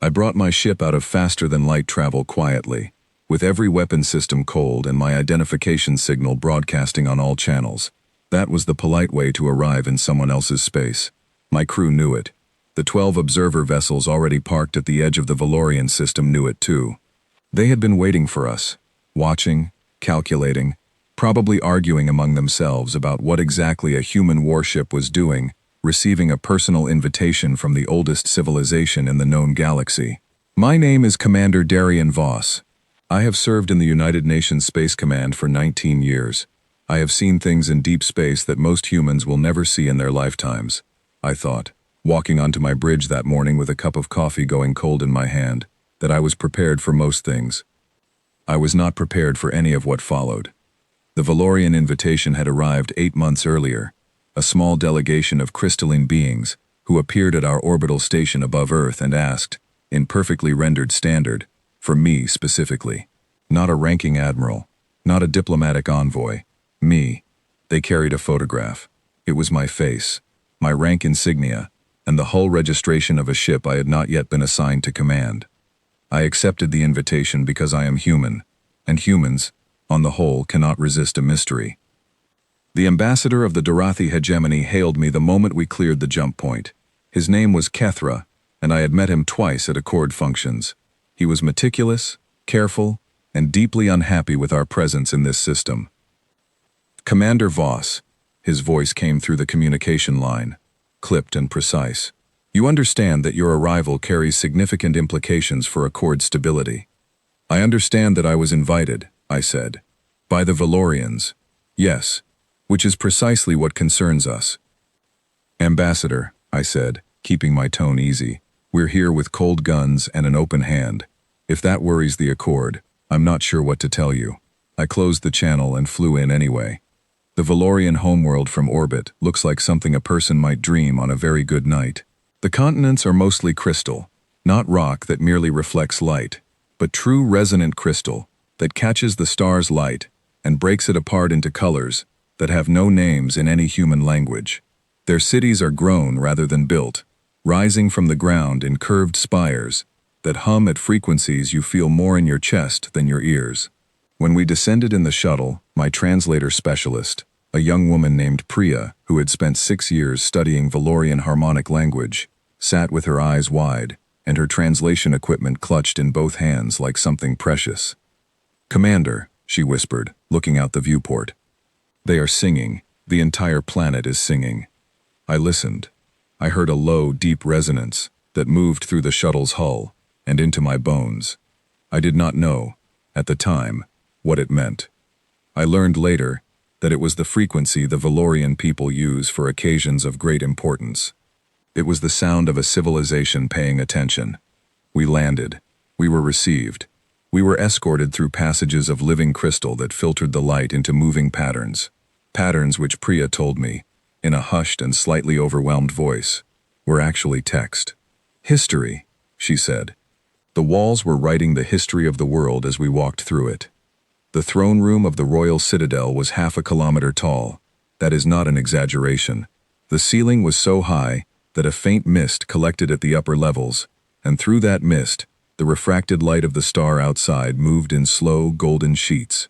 I brought my ship out of faster-than-light travel quietly, with every weapon system cold and my identification signal broadcasting on all channels. That was the polite way to arrive in someone else's space. My crew knew it. The 12 observer vessels already parked at the edge of the Valorian system knew it too. They had been waiting for us, watching, calculating, probably arguing among themselves about what exactly a human warship was doing, receiving a personal invitation from the oldest civilization in the known galaxy. My name is Commander Darian Voss. I have served in the United Nations Space Command for 19 years. I have seen things in deep space that most humans will never see in their lifetimes, I thought, walking onto my bridge that morning with a cup of coffee going cold in my hand, that I was prepared for most things. I was not prepared for any of what followed. The Valorian invitation had arrived 8 months earlier, a small delegation of crystalline beings who appeared at our orbital station above Earth and asked, in perfectly rendered standard, for me specifically. Not a ranking admiral, not a diplomatic envoy. Me. They carried a photograph. It was my face, my rank insignia, and the hull registration of a ship I had not yet been assigned to command. I accepted the invitation because I am human, and humans, on the whole, cannot resist a mystery. The ambassador of the Darathi hegemony hailed me the moment we cleared the jump point. His name was Kethra, and I had met him twice at Accord functions. He was meticulous, careful, and deeply unhappy with our presence in this system. Commander Voss, his voice came through the communication line, clipped and precise. You understand that your arrival carries significant implications for Accord stability. I understand that I was invited, I said. By the Valorians. Yes, which is precisely what concerns us. Ambassador, I said, keeping my tone easy, we're here with cold guns and an open hand. If that worries the Accord, I'm not sure what to tell you. I closed the channel and flew in anyway. The Valorian homeworld from orbit looks like something a person might dream on a very good night. The continents are mostly crystal, not rock that merely reflects light, but true resonant crystal that catches the star's light and breaks it apart into colors that have no names in any human language. Their cities are grown rather than built, rising from the ground in curved spires that hum at frequencies you feel more in your chest than your ears. When we descended in the shuttle, my translator specialist, a young woman named Priya, who had spent 6 years studying Valorian harmonic language, sat with her eyes wide and her translation equipment clutched in both hands like something precious. Commander, she whispered, looking out the viewport. They are singing. The entire planet is singing. I listened. I heard a low, deep resonance that moved through the shuttle's hull and into my bones. I did not know, at the time, what it meant. I learned later that it was the frequency the Valorian people use for occasions of great importance. It was the sound of a civilization paying attention. We landed. We were received. We were escorted through passages of living crystal that filtered the light into moving patterns. Patterns which Priya told me, in a hushed and slightly overwhelmed voice, were actually text. History, she said. The walls were writing the history of the world as we walked through it. The throne room of the royal citadel was 1/2 kilometer tall. That is not an exaggeration. The ceiling was so high that a faint mist collected at the upper levels, and through that mist, the refracted light of the star outside moved in slow, golden sheets.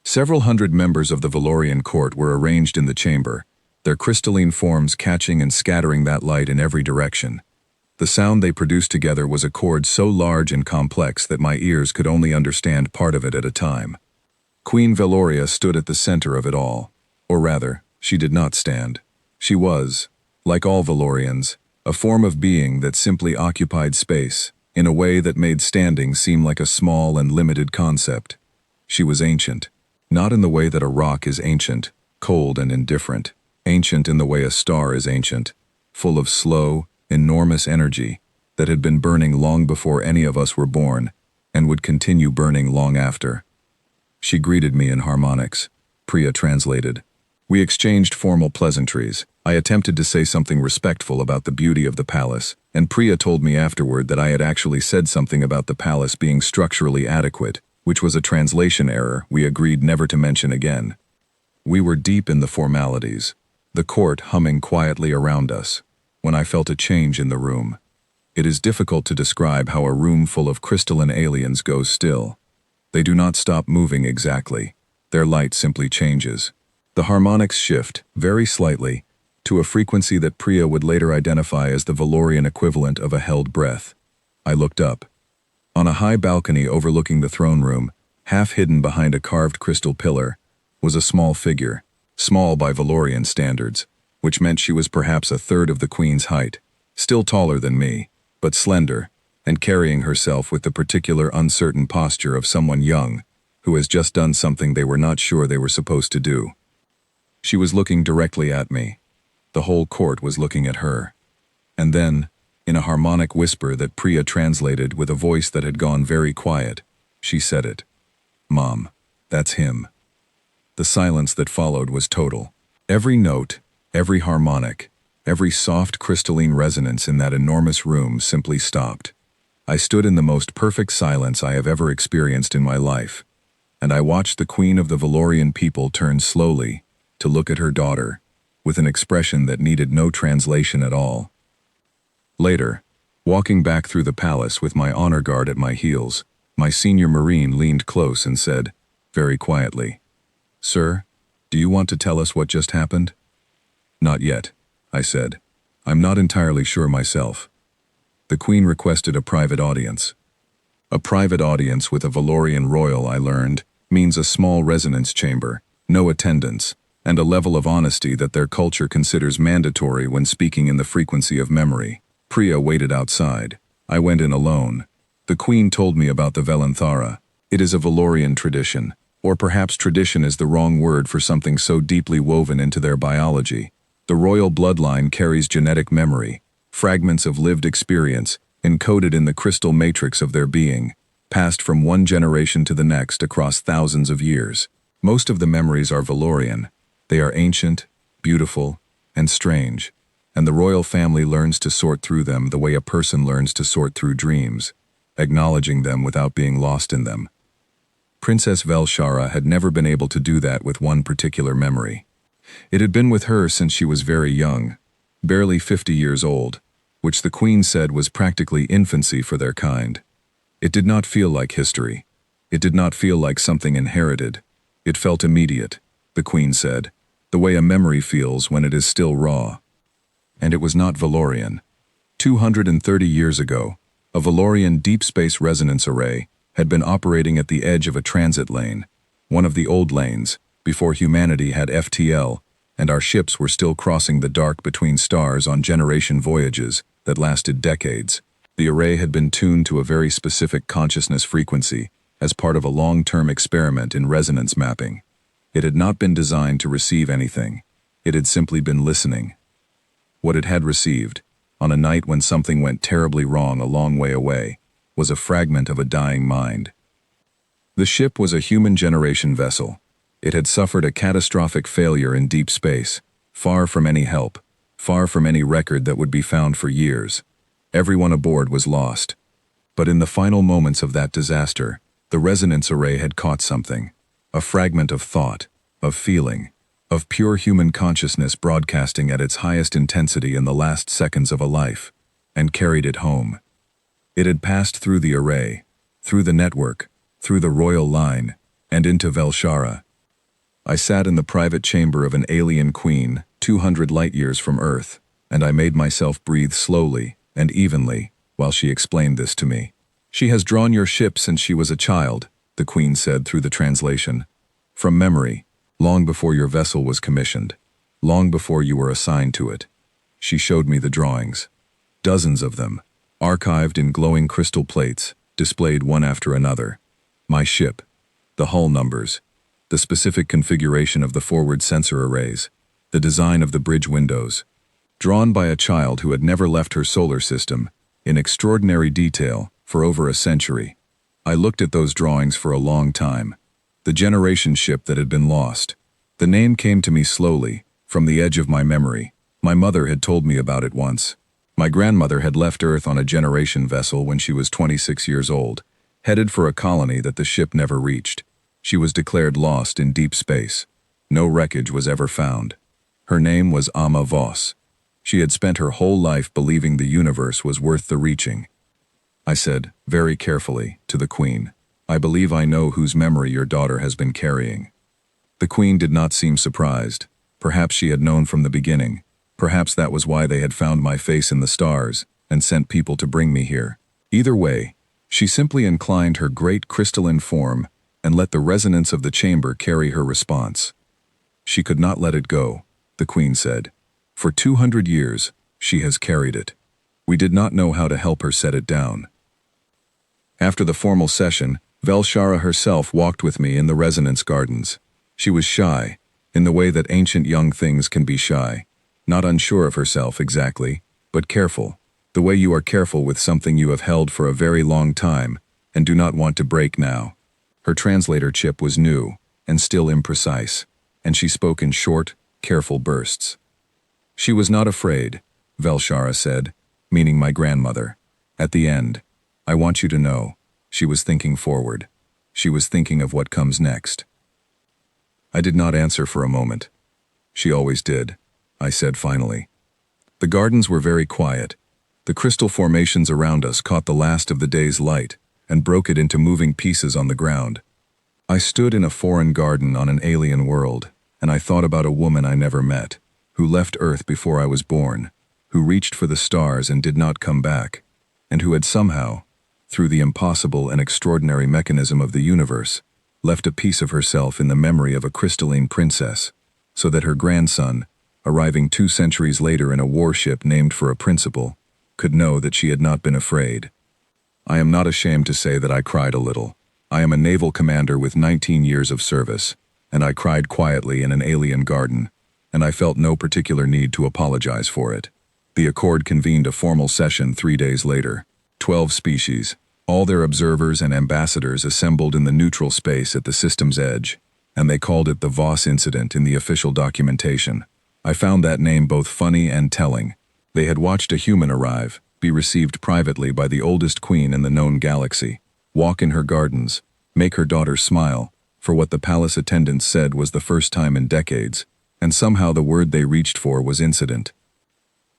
Several hundred members of the Valorian court were arranged in the chamber, their crystalline forms catching and scattering that light in every direction. The sound they produced together was a chord so large and complex that my ears could only understand part of it at a time. Queen Valoria stood at the center of it all. Or rather, she did not stand. She was, like all Valorians, a form of being that simply occupied space, in a way that made standing seem like a small and limited concept. She was ancient. Not in the way that a rock is ancient, cold and indifferent. Ancient in the way a star is ancient, full of slow, enormous energy that had been burning long before any of us were born and would continue burning long after. She greeted me in harmonics. Priya translated. We exchanged formal pleasantries. I attempted to say something respectful about the beauty of the palace, and Priya told me afterward that I had actually said something about the palace being structurally adequate, which was a translation error we agreed never to mention again. We were deep in the formalities, the court humming quietly around us, when I felt a change in the room. It is difficult to describe how a room full of crystalline aliens goes still. They do not stop moving exactly. Their light simply changes. The harmonics shift, very slightly, to a frequency that Priya would later identify as the Valorian equivalent of a held breath. I looked up. On a high balcony overlooking the throne room, half hidden behind a carved crystal pillar, was a small figure, small by Valorian standards, which meant she was perhaps a third of the queen's height, still taller than me, but slender, and carrying herself with the particular uncertain posture of someone young, who has just done something they were not sure they were supposed to do. She was looking directly at me. The whole court was looking at her. And then, in a harmonic whisper that Priya translated with a voice that had gone very quiet, she said it. "Mom, that's him." The silence that followed was total. Every note, every harmonic, every soft crystalline resonance in that enormous room simply stopped. I stood in the most perfect silence I have ever experienced in my life, and I watched the queen of the Valorian people turn slowly to look at her daughter, with an expression that needed no translation at all. Later, walking back through the palace with my honor guard at my heels, my senior Marine leaned close and said, very quietly, "Sir, do you want to tell us what just happened?" "Not yet," I said. "I'm not entirely sure myself." The Queen requested a private audience. A private audience with a Valorian royal, I learned, means a small resonance chamber, no attendance, and a level of honesty that their culture considers mandatory when speaking in the frequency of memory. Priya waited outside. I went in alone. The Queen told me about the Velanthara. It is a Valorian tradition, or perhaps tradition is the wrong word for something so deeply woven into their biology. The royal bloodline carries genetic memory, fragments of lived experience, encoded in the crystal matrix of their being, passed from one generation to the next across thousands of years. Most of the memories are Valorian. They are ancient, beautiful, and strange, and the royal family learns to sort through them the way a person learns to sort through dreams, acknowledging them without being lost in them. Princess Velshara had never been able to do that with one particular memory. It had been with her since she was very young, barely 50 years old, which the Queen said was practically infancy for their kind. It did not feel like history. It did not feel like something inherited. It felt immediate, the Queen said, the way a memory feels when it is still raw. And it was not Valorian. 230 years ago, a Valorian deep space resonance array had been operating at the edge of a transit lane, one of the old lanes, before humanity had FTL, and our ships were still crossing the dark between stars on generation voyages that lasted decades. The array had been tuned to a very specific consciousness frequency as part of a long-term experiment in resonance mapping. It had not been designed to receive anything. It had simply been listening. What it had received, on a night when something went terribly wrong a long way away, was a fragment of a dying mind. The ship was a human generation vessel. It had suffered a catastrophic failure in deep space, far from any help, far from any record that would be found for years. Everyone aboard was lost. But in the final moments of that disaster, the resonance array had caught something, a fragment of thought, of feeling, of pure human consciousness broadcasting at its highest intensity in the last seconds of a life, and carried it home. It had passed through the array, through the network, through the royal line, and into Velshara. I sat in the private chamber of an alien queen, 200 light-years from Earth, and I made myself breathe slowly and evenly while she explained this to me. "She has drawn your ship since she was a child," the Queen said through the translation. "From memory, long before your vessel was commissioned, long before you were assigned to it." She showed me the drawings. Dozens of them, archived in glowing crystal plates, displayed one after another. My ship, the hull numbers, the specific configuration of the forward sensor arrays, the design of the bridge windows, drawn by a child who had never left her solar system, in extraordinary detail, for over a century. I looked at those drawings for a long time. The generation ship that had been lost. The name came to me slowly, from the edge of my memory. My mother had told me about it once. My grandmother had left Earth on a generation vessel when she was 26 years old, headed for a colony that the ship never reached. She was declared lost in deep space. No wreckage was ever found. Her name was Amma Voss. She had spent her whole life believing the universe was worth the reaching. I said, very carefully, to the Queen, "I believe I know whose memory your daughter has been carrying." The Queen did not seem surprised. Perhaps she had known from the beginning. Perhaps that was why they had found my face in the stars and sent people to bring me here. Either way, she simply inclined her great crystalline form and let the resonance of the chamber carry her response. She could not let it go, the Queen said. For 200 years, she has carried it. We did not know how to help her set it down. After the formal session, Velshara herself walked with me in the resonance gardens. She was shy, in the way that ancient young things can be shy, not unsure of herself exactly, but careful, the way you are careful with something you have held for a very long time and do not want to break now. Her translator chip was new and still imprecise, and she spoke in short, careful bursts. She was not afraid, Velshara said, meaning my grandmother. At the end, "I want you to know," she was thinking forward. She was thinking of what comes next. I did not answer for a moment. "She always did," I said finally. The gardens were very quiet. The crystal formations around us caught the last of the day's light and broke it into moving pieces on the ground. I stood in a foreign garden on an alien world, and I thought about a woman I never met, who left Earth before I was born, who reached for the stars and did not come back, and who had somehow, through the impossible and extraordinary mechanism of the universe, left a piece of herself in the memory of a crystalline princess, so that her grandson, arriving 2 centuries later in a warship named for a principal, could know that she had not been afraid. I am not ashamed to say that I cried a little. I am a naval commander with 19 years of service, and I cried quietly in an alien garden, and I felt no particular need to apologize for it. The Accord convened a formal session 3 days later. 12 species, all their observers and ambassadors assembled in the neutral space at the system's edge, and they called it the Voss Incident in the official documentation. I found that name both funny and telling. They had watched a human arrive, be received privately by the oldest queen in the known galaxy, walk in her gardens, make her daughter smile, for what the palace attendants said was the first time in decades, and somehow the word they reached for was incident.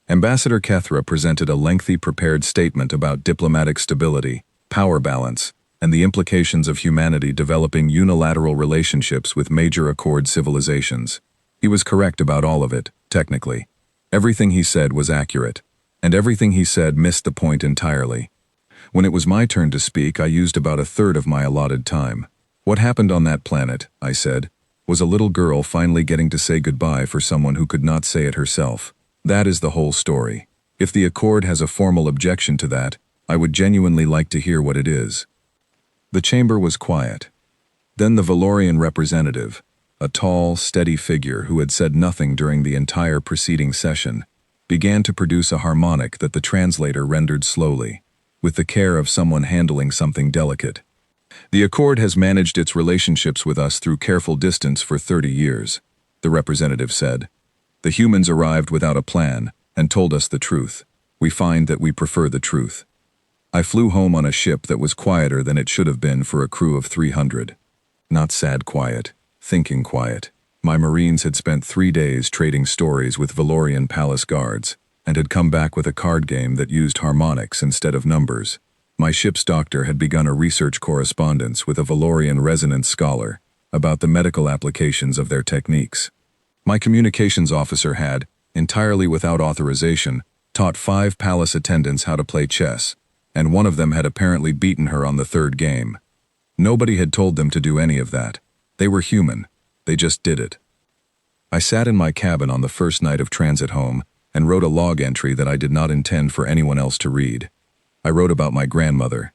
Ambassador Kethra presented a lengthy prepared statement about diplomatic stability, power balance, and the implications of humanity developing unilateral relationships with major Accord civilizations. He was correct about all of it, technically. Everything he said was accurate, and everything he said missed the point entirely. When it was my turn to speak, I used about a third of my allotted time. What happened on that planet, I said, was a little girl finally getting to say goodbye for someone who could not say it herself. That is the whole story. If the Accord has a formal objection to that, I would genuinely like to hear what it is. The chamber was quiet. Then the Valorian representative, a tall, steady figure who had said nothing during the entire preceding session, began to produce a harmonic that the translator rendered slowly, with the care of someone handling something delicate. "The Accord has managed its relationships with us through careful distance for 30 years, the representative said. The humans arrived without a plan and told us the truth. We find that we prefer the truth. I flew home on a ship that was quieter than it should have been for a crew of 300. Not sad quiet, thinking quiet. My Marines had spent 3 days trading stories with Valorian palace guards and had come back with a card game that used harmonics instead of numbers. My ship's doctor had begun a research correspondence with a Valorian resonance scholar about the medical applications of their techniques. My communications officer had, entirely without authorization, taught 5 palace attendants how to play chess, and one of them had apparently beaten her on the 3rd game. Nobody had told them to do any of that. They were human. They just did it. I sat in my cabin on the first night of transit home and wrote a log entry that I did not intend for anyone else to read. I wrote about my grandmother.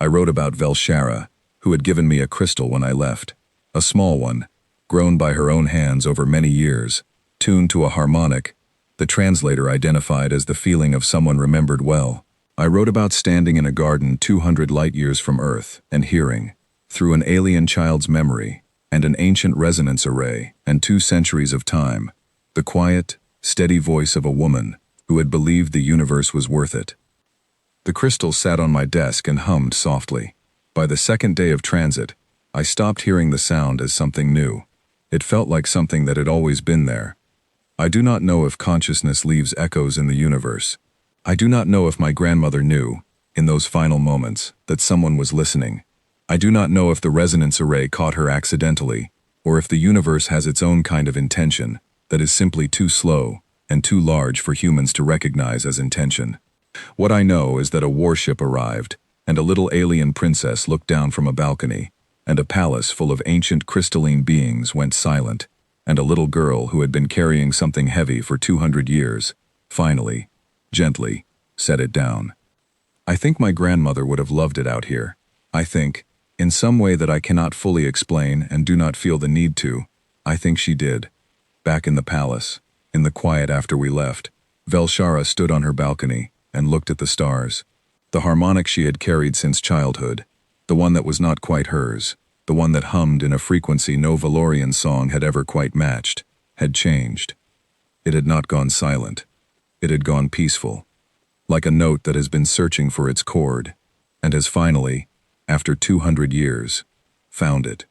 I wrote about Velshara, who had given me a crystal when I left. A small one, grown by her own hands over many years, tuned to a harmonic, the translator identified as the feeling of someone remembered well. I wrote about standing in a garden 200 light-years from Earth and hearing, through an alien child's memory and an ancient resonance array and 2 centuries of time, the quiet, steady voice of a woman who had believed the universe was worth it. The crystal sat on my desk and hummed softly. By the 2nd day of transit, I stopped hearing the sound as something new. It felt like something that had always been there. I do not know if consciousness leaves echoes in the universe. I do not know if my grandmother knew, in those final moments, that someone was listening. I do not know if the resonance array caught her accidentally, or if the universe has its own kind of intention that is simply too slow and too large for humans to recognize as intention. What I know is that a warship arrived, and a little alien princess looked down from a balcony, and a palace full of ancient crystalline beings went silent, and a little girl who had been carrying something heavy for 200 years, finally, gently, set it down. I think my grandmother would have loved it out here. I think, in some way that I cannot fully explain and do not feel the need to, I think she did. Back in the palace, in the quiet after we left, Velshara stood on her balcony and looked at the stars. The harmonic she had carried since childhood, the one that was not quite hers, the one that hummed in a frequency no Valorian song had ever quite matched, had changed. It had not gone silent. It had gone peaceful, like a note that has been searching for its chord, and has finally, after 200 years, found it.